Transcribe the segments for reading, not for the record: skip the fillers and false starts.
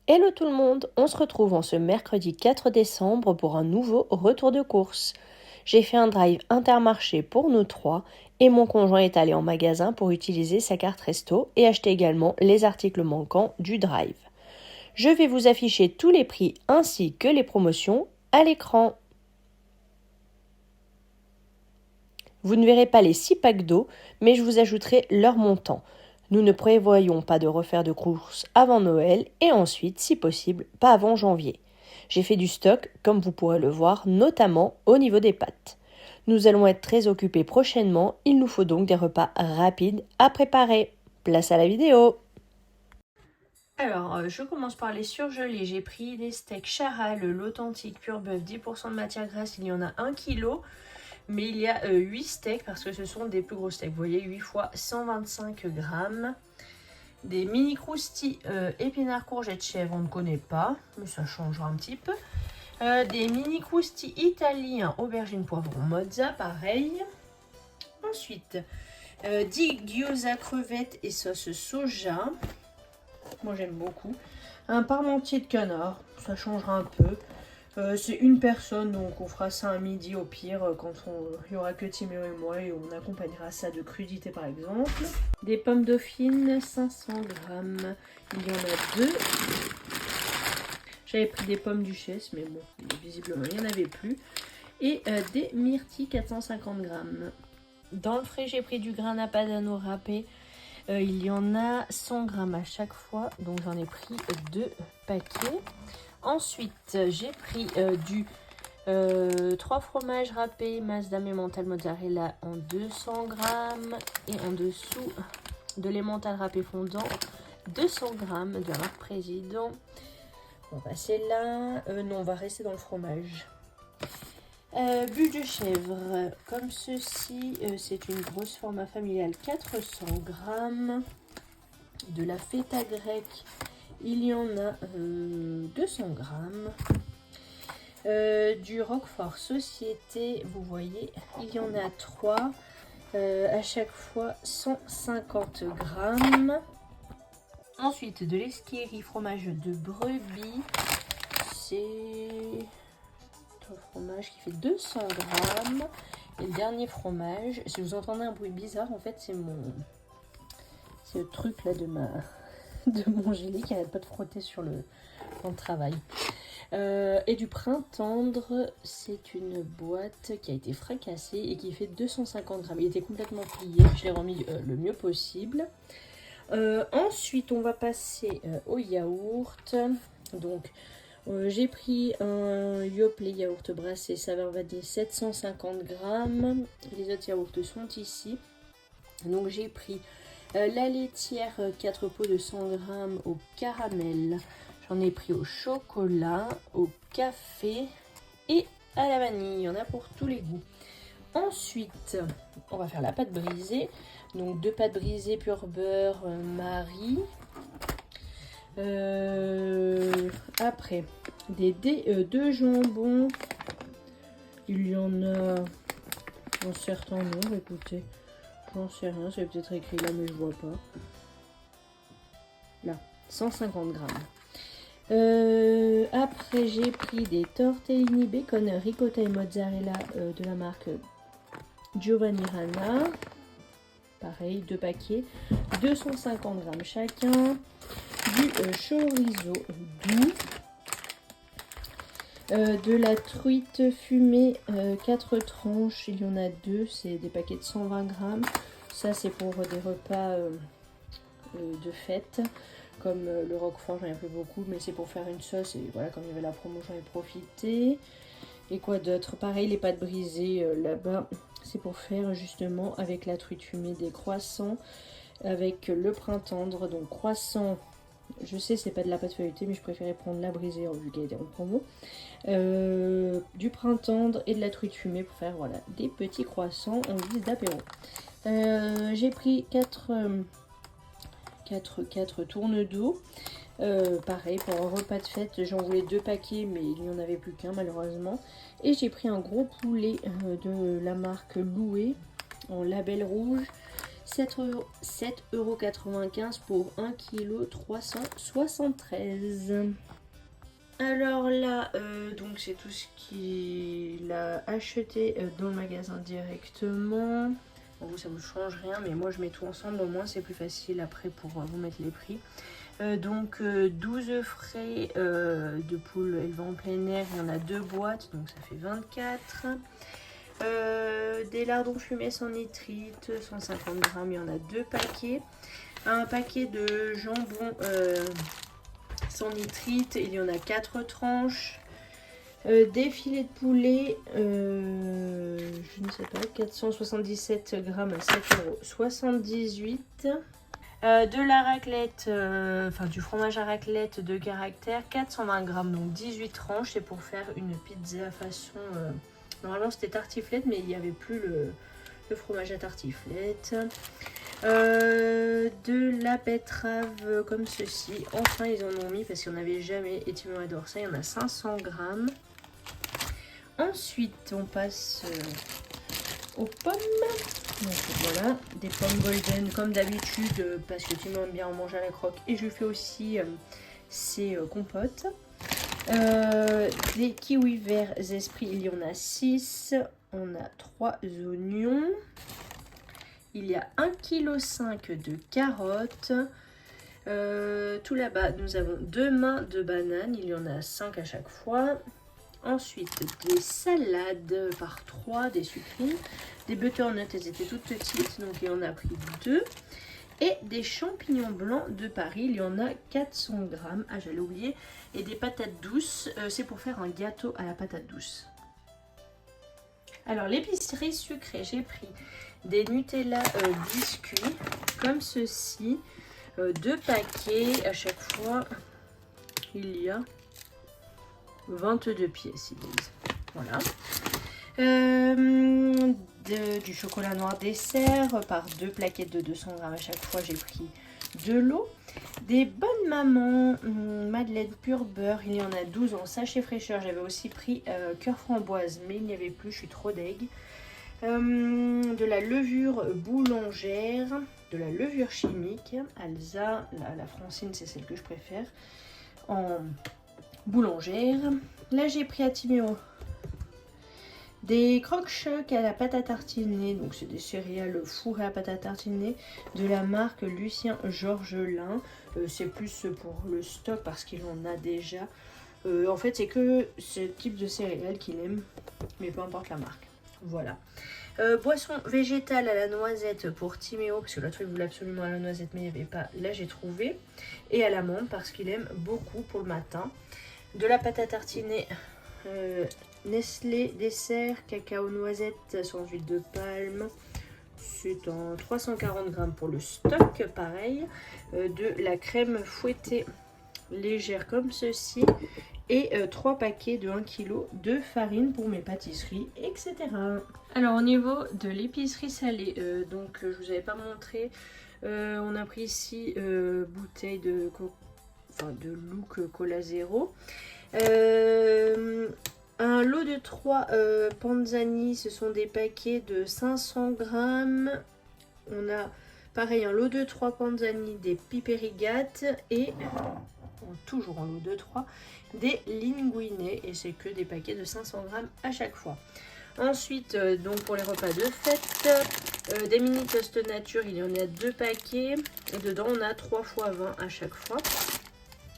Hello tout le monde, on se retrouve en ce mercredi 4 décembre pour un nouveau retour de course. J'ai fait un drive Intermarché pour nous trois et mon conjoint est allé en magasin pour utiliser sa carte resto et acheter également les articles manquants du drive. Je vais vous afficher tous les prix ainsi que les promotions à l'écran. Vous ne verrez pas les 6 packs d'eau, mais je vous ajouterai leur montant. Nous ne prévoyons pas de refaire de courses avant Noël et ensuite, si possible, pas avant janvier. J'ai fait du stock, comme vous pourrez le voir, notamment au niveau des pâtes. Nous allons être très occupés prochainement, il nous faut donc des repas rapides à préparer. Place à la vidéo. Alors, je commence par les surgelés. J'ai pris des steaks Charal, l'authentique pur bœuf, 10% de matière grasse, il y en a 1 kg. Mais il y a 8 steaks parce que ce sont des plus gros steaks. Vous voyez, 8 fois 125 grammes. Des mini croustilles épinards courgettes chèvre, on ne connaît pas, mais ça changera un petit peu. Des mini croustilles italiens aubergine poivron mozza, pareil. Ensuite, 10 gyoza crevettes et sauce soja. Moi j'aime beaucoup. Un parmentier de canard, ça changera un peu. C'est une personne, donc on fera ça à midi au pire, quand il n'y aura que Timéo et moi, et on accompagnera ça de crudités par exemple. Des pommes dauphines, 500 grammes, il y en a 2. J'avais pris des pommes duchesse, mais bon, visiblement il n'y en avait plus. Et des myrtilles, 450 grammes. Dans le frais, j'ai pris du grana padano râpé. Il y en a 100 grammes à chaque fois, donc j'en ai pris 2 paquets. Ensuite, j'ai pris 3 fromages râpés, Maasdam Emmental mozzarella en 200 grammes. Et en dessous, de l'emmental râpé fondant, 200 grammes de la marque Président. On va passer là. Non, on va rester dans le fromage. Bulle de chèvre, comme ceci, c'est une grosse format familiale, 400 grammes. De la feta grecque, il y en a 200 grammes. Du Roquefort Société, vous voyez, il y en a 3. À chaque fois 150 grammes. Ensuite, de l'esquérie fromage de brebis. C'est un fromage qui fait 200 grammes. Et le dernier fromage, si vous entendez un bruit bizarre, en fait, c'est le truc là de mon gilet qui n'arrête pas de frotter sur le travail. Et du Printemps, c'est une boîte qui a été fracassée et qui fait 250 grammes. Il était complètement plié, je l'ai remis le mieux possible. Ensuite, on va passer au yaourt. Donc, j'ai pris un Yoplait yaourt brassé saveur vanille, 750 grammes. Les autres yaourts sont ici. Donc, j'ai pris la laitière, 4 pots de 100 grammes au caramel. J'en ai pris au chocolat, au café et à la vanille. Il y en a pour tous les goûts. Ensuite, on va faire la pâte brisée. Donc 2 pâtes brisées pur beurre Marie. Après, des dés de jambon. Il y en a un certain nombre, écoutez. J'en sais rien, c'est peut-être écrit là, mais je vois pas. Là, 150 grammes. Après, j'ai pris des tortellini bacon, ricotta et mozzarella de la marque Giovanni Rana. Pareil, 2 paquets, 250 grammes chacun. Du chorizo doux. De la truite fumée, 4 tranches, il y en a 2, c'est des paquets de 120 grammes. Ça, c'est pour des repas de fête. Comme le Roquefort, j'en ai pris beaucoup, mais c'est pour faire une sauce. Et voilà, comme il y avait la promo, j'en ai profité. Et quoi d'autre? Pareil, les pâtes brisées là-bas, c'est pour faire justement avec la truite fumée des croissants. Avec le Printemps, donc croissant. Je sais, c'est pas de la pâte feuilletée, mais je préférais prendre la brisée vu qu'elle était en promo. Du Printemps et de la truite fumée pour faire voilà, des petits croissants en guise d'apéro. J'ai pris 4 tournes d'eau. Pareil, pour un repas de fête, j'en voulais 2 paquets, mais il n'y en avait plus qu'un malheureusement. Et j'ai pris un gros poulet de la marque Loué en label rouge. 7,95 € pour 1,373 kg. Alors là, donc c'est tout ce qu'il a acheté dans le magasin directement. Bon, vous, ça vous change rien, mais moi je mets tout ensemble, au moins c'est plus facile après pour vous mettre les prix. Donc 12 œufs frais de poules élevées en plein air, il y en a 2 boîtes, donc ça fait 24. Des lardons fumés sans nitrite, 150 g, il y en a 2 paquets. Un paquet de jambon sans nitrite, il y en a 4 tranches. Des filets de poulet, je ne sais pas, 477 g à 7,78 €. De la raclette, enfin du fromage à raclette de caractère, 420 g, donc 18 tranches. C'est pour faire une pizza façon... normalement c'était tartiflette, mais il n'y avait plus le fromage à tartiflette. De la betterave comme ceci. Enfin ils en ont mis parce qu'on n'avait jamais, et Timéo adore ça. Il y en a 500 g. Ensuite on passe aux pommes. Donc voilà, des pommes golden comme d'habitude parce que Timéo aime bien en manger à la croque, et je lui fais aussi ses compotes. Des kiwis verts esprits, il y en a 6. On a 3 oignons. Il y a 1,5 kg de carottes. Tout là-bas, nous avons 2 mains de bananes. Il y en a 5 à chaque fois. Ensuite, des salades par 3, des sucrines. Des butternuts, elles étaient toutes petites, donc il en a pris 2. Et des champignons blancs de Paris, il y en a 400 g. Ah, j'allais oublier. Et des patates douces, c'est pour faire un gâteau à la patate douce. Alors, l'épicerie sucrée, j'ai pris des Nutella biscuits, comme ceci. 2 paquets, à chaque fois, il y a 22 pièces, ils disent. Voilà. Du chocolat noir dessert par 2 plaquettes de 200 g à chaque fois, j'ai pris de l'eau. Des bonnes mamans, madeleine pur beurre, il y en a 12 en sachet fraîcheur. J'avais aussi pris cœur framboise, mais il n'y avait plus, je suis trop deg. De la levure boulangère, de la levure chimique, Alsa, la Francine c'est celle que je préfère, en boulangère. Là j'ai pris à Timéo des croque-chocs à la pâte à tartiner, donc c'est des céréales fourrées à pâte à tartiner de la marque Lucien Georgelin. C'est plus pour le stock parce qu'il en a déjà. En fait c'est que ce type de céréales qu'il aime, mais peu importe la marque. Voilà. Boisson végétale à la noisette pour Timéo, parce que l'autre il voulait absolument à la noisette mais il n'y avait pas. Là j'ai trouvé. Et à l'amande parce qu'il aime beaucoup pour le matin. De la pâte à tartiner Nestlé dessert cacao noisette sans huile de palme. C'est en 340 g pour le stock, pareil. De la crème fouettée légère comme ceci. Et 3 paquets de 1 kg de farine pour mes pâtisseries, etc. Alors au niveau de l'épicerie salée, donc je vous avais pas montré, on a pris ici bouteille de Look Cola Zero. Un lot de 3 Panzani, ce sont des paquets de 500 g. On a pareil un lot de 3 Panzani, des piperigates et toujours en lot de 3 des linguine, et c'est que des paquets de 500 g à chaque fois. Ensuite, donc pour les repas de fête, des mini toast nature, il y en a 2 paquets et dedans on a 3 x 20 à chaque fois.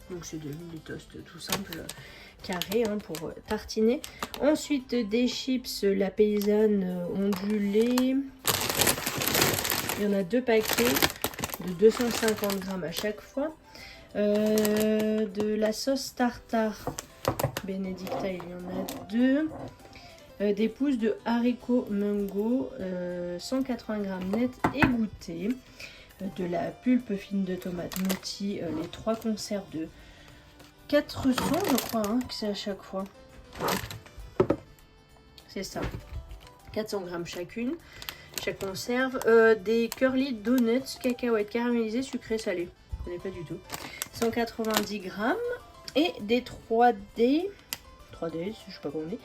Donc c'est des mini toast tout simple, carré pour tartiner. Ensuite des chips la paysanne ondulée, il y en a 2 paquets de 250 g à chaque fois. De la sauce tartare Benedicta, il y en a 2. Des pousses de haricots mungo, 180 g net égouttés. De la pulpe fine de tomate mouti, les 3 conserves de 400 je crois que c'est à chaque fois. C'est ça, 400 g chacune, chaque conserve. Des curly donuts cacahuètes caramélisées sucrées salées, je connais pas du tout, 190 g. Et des 3D, je sais pas comment on dit,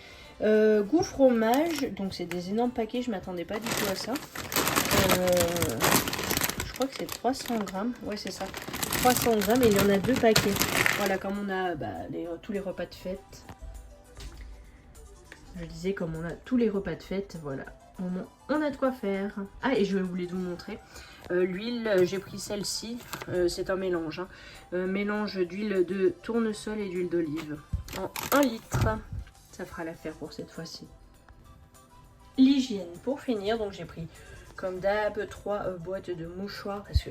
goût fromage, donc c'est des énormes paquets, je m'attendais pas du tout à ça. Je crois que c'est 300 grammes. Ouais, c'est ça. 300 grammes et il y en a 2 paquets. Voilà, comme on a tous les repas de fête. Je disais, comme on a tous les repas de fête, voilà. Au moins, on a de quoi faire. Ah, et je voulais vous montrer. L'huile, j'ai pris celle-ci. C'est un mélange. Mélange d'huile de tournesol et d'huile d'olive. En 1 litre. Ça fera l'affaire pour cette fois-ci. L'hygiène pour finir. Donc j'ai pris, comme d'hab, 3 boîtes de mouchoirs. Parce que,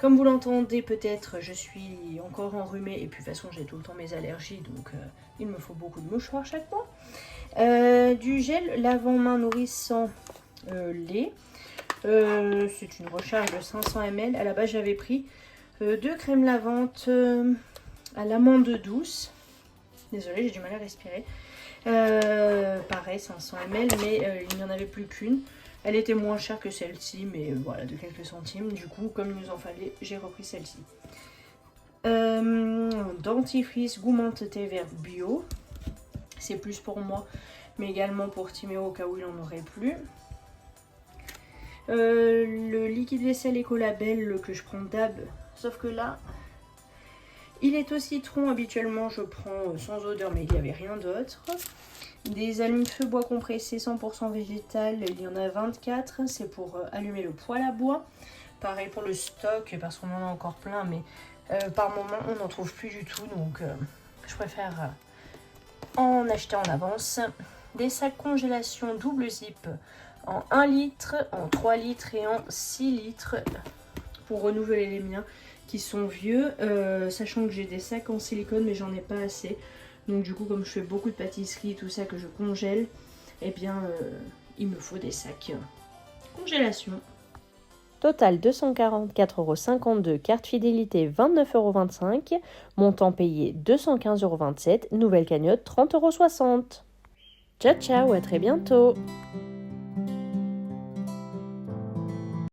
comme vous l'entendez peut-être, je suis encore enrhumée. Et puis de toute façon, j'ai tout le temps mes allergies. Donc il me faut beaucoup de mouchoirs chaque mois. Du gel lavant-main nourrissant lait. C'est une recharge de 500 ml. À la base, j'avais pris 2 crèmes lavantes à l'amande douce. Désolée, j'ai du mal à respirer. Pareil, 500 ml, mais il n'y en avait plus qu'une. Elle était moins chère que celle-ci, mais voilà, de quelques centimes. Du coup, comme il nous en fallait, j'ai repris celle-ci. Dentifrice goût menthe thé vert bio. C'est plus pour moi, mais également pour Timéo au cas où il n'en aurait plus. Le liquide vaisselle Écolabel que je prends d'hab, sauf que là, il est au citron. Habituellement, je prends sans odeur, mais il n'y avait rien d'autre. Des allumes-feu bois compressé 100% végétal, il y en a 24. C'est pour allumer le poêle à bois. Pareil pour le stock, parce qu'on en a encore plein, mais par moment, on n'en trouve plus du tout. Donc, je préfère en acheter en avance. Des sacs congélation double zip en 1 litre, en 3 litres et en 6 litres pour renouveler les miens qui sont vieux, sachant que j'ai des sacs en silicone mais j'en ai pas assez. Donc du coup, comme je fais beaucoup de pâtisserie et tout ça que je congèle, eh bien il me faut des sacs congélation. Total 244,52 €, carte fidélité 29,25 €, montant payé 215,27 €, nouvelle cagnotte 30,60 €. Ciao ciao, à très bientôt.